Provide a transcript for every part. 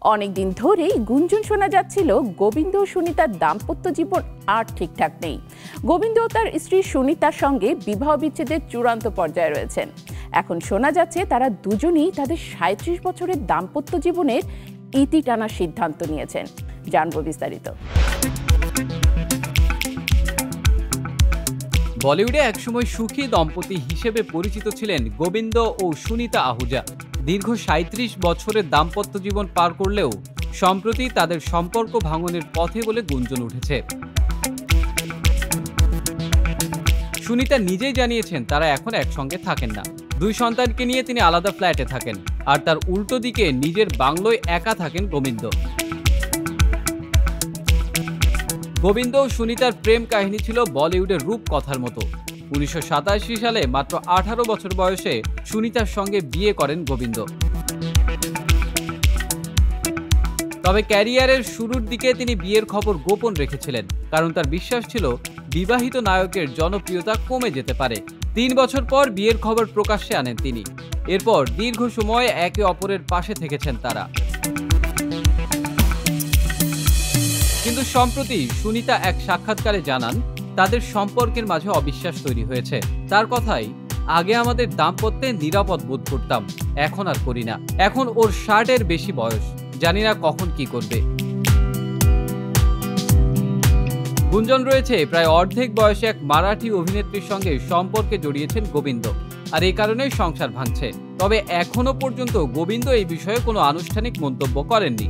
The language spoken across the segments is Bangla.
অনেকদিন ধরেই গুঞ্জন শোনা যাচ্ছিল গোবিন্দ ও সুনিতার দাম্পত্য জীবন আর ঠিকঠাক নেই। গোবিন্দ ও তার স্ত্রী সুনিতার সঙ্গে বিবাহ বিচ্ছেদের চূড়ান্ত পর্যায়ে রয়েছেন। এখন শোনা যাচ্ছে তারা দুজনেই তাদের ৩৭ বছরের দাম্পত্য জীবনের ইতি টানার সিদ্ধান্ত নিয়েছেন। জানবো বিস্তারিত। বলিউডে একসময় সুখী দম্পতি হিসেবে পরিচিত ছিলেন গোবিন্দ ও সুনিতা আহুজা। দীর্ঘ ৩৭ বছরের দাম্পত্য জীবন পার করলেও সম্প্রতি তাদের সম্পর্ক ভাঙনের পথে বলে গুঞ্জন উঠেছে। সুনিতা নিজেই জানিয়েছেন তারা এখন একসঙ্গে থাকেন না। ২ সন্তানকে নিয়ে তিনি আলাদা ফ্ল্যাটে থাকেন, আর তার উল্টো দিকে নিজের বাংলোয় একা থাকেন গোবিন্দ। গোবিন্দ ও সুনিতার প্রেম কাহিনী ছিল বলিউডের রূপকথার মতো। ১৯৮৭ সালে মাত্র ১৮ বছর বয়সে সুনিতার সঙ্গে বিয়ে করেন গোবিন্দ। তবে ক্যারিয়ারের শুরুর দিকে তিনি বিয়ের খবর গোপন রেখেছিলেন, কারণ তার বিশ্বাস ছিল বিবাহিত নায়কের জনপ্রিয়তা কমে যেতে পারে। ৩ বছর পর বিয়ের খবর প্রকাশ্যে আনেন তিনি। এরপর দীর্ঘ সময় একে অপরের পাশে থেকেছেন তারা। কিন্তু সম্প্রতি সুনিতা এক সাক্ষাৎকারে জানান তাদের সম্পর্কের মাঝে অবিশ্বাস তৈরি হয়েছে। তার কথাই, আগে আমাদের দাম্পত্যে নিরাপদ বোধ করতাম, এখন আর করি না। এখন ওর ৬০-এর বেশি বয়স, জানি না কখন কি করবে। গুঞ্জন রয়েছে প্রায় অর্ধেক বয়সে এক মারাঠি অভিনেত্রীর সঙ্গে সম্পর্কে জড়িয়েছেন গোবিন্দ, আর এই কারণেই সংসার ভাঙছে। তবে এখনো পর্যন্ত গোবিন্দ এই বিষয়ে কোনো আনুষ্ঠানিক মন্তব্য করেননি।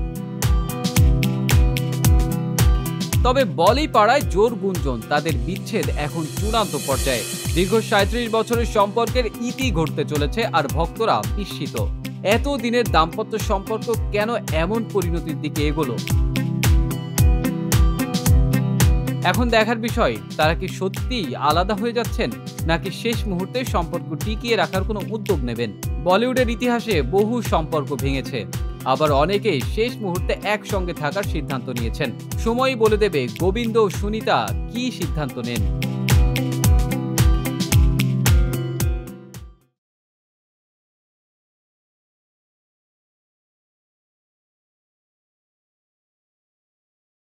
তবে বলি পাড়ায় জোর গুঞ্জন তাদের বিচ্ছেদ এখন চূড়ান্ত পর্যায়ে। দীর্ঘ ৩৭ বছরের সম্পর্কের ইতি ঘটতে চলেছে, আর ভক্তরা বিস্মিত। এত দিনের দাম্পত্য সম্পর্ক কেন এমন পরিণতির দিকে এগোলো? এখন দেখার বিষয়, তারা কি সত্যিই আলাদা হয়ে যাচ্ছেন, নাকি শেষ মুহূর্তে সম্পর্ক টিকিয়ে রাখার কোনো উদ্যোগ নেবেন। বলিউডের ইতিহাসে বহু সম্পর্ক ভেঙেছে, আবার অনেকেই শেষ মুহূর্তে একসঙ্গে থাকার সিদ্ধান্ত নিয়েছেন। সময়ই বলে দেবে গোবিন্দ ও সুনিতা কি সিদ্ধান্ত নেন।